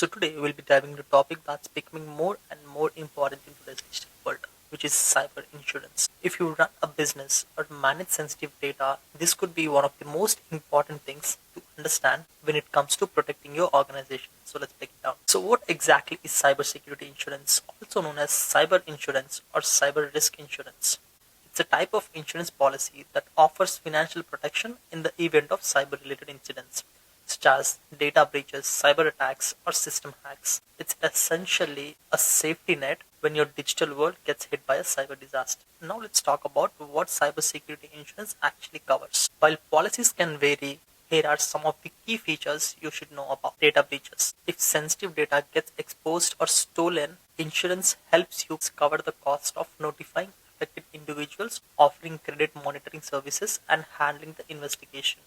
So today we'll be diving into a topic that's becoming more and more important in today's digital world, which is cyber insurance. If you run a business or manage sensitive data, this could be one of the most important things to understand when it comes to protecting your organization. So let's break it down. So what exactly is cybersecurity insurance, also known as cyber insurance or cyber risk insurance? It's a type of insurance policy that offers financial protection in the event of cyber-related incidents, such as data breaches, cyber attacks, or system hacks. It's essentially a safety net when your digital world gets hit by a cyber disaster. Now let's talk about what cybersecurity insurance actually covers. While policies can vary, here are some of the key features you should know about. Data breaches. If sensitive data gets exposed or stolen, insurance helps you cover the cost of notifying affected individuals, offering credit monitoring services, and handling the investigation.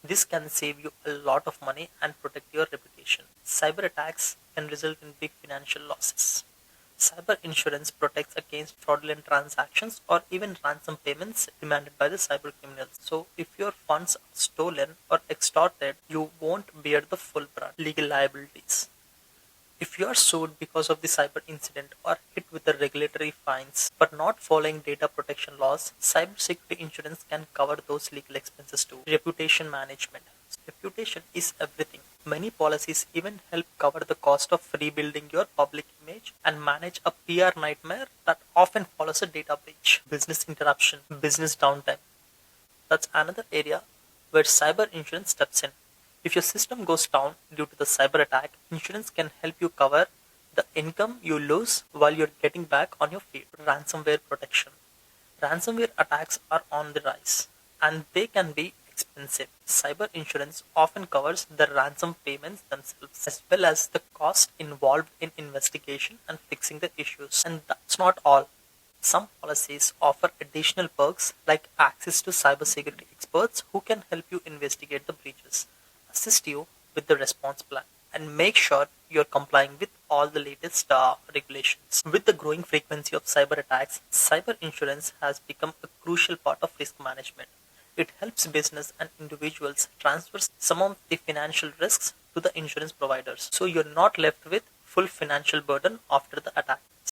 This can save you a lot of money and protect your reputation. Cyber attacks can result in big financial losses. Cyber insurance protects against fraudulent transactions or even ransom payments demanded by the cyber criminals. So, if your funds are stolen or extorted, you won't bear the full brunt. Legal liabilities. If you are sued because of the cyber incident or hit with the regulatory fines for not following data protection laws, cybersecurity insurance can cover those legal expenses too. Reputation management. Reputation is everything. Many policies even help cover the cost of rebuilding your public image and manage a PR nightmare that often follows a data breach. Business interruption, business downtime. That's another area where cyber insurance steps in. If your system goes down due to the cyber attack, insurance can help you cover the income you lose while you're getting back on your feet. Ransomware protection. Ransomware attacks are on the rise and they can be expensive. Cyber insurance often covers the ransom payments themselves as well as the cost involved in investigation and fixing the issues. And that's not all. Some policies offer additional perks like access to cybersecurity experts who can help you investigate the breaches, assist you with the response plan, and make sure you're complying with all the latest regulations. With the growing frequency of cyber attacks, cyber insurance has become a crucial part of risk management. It helps business and individuals transfer some of the financial risks to the insurance providers, so you're not left with full financial burden after the attack.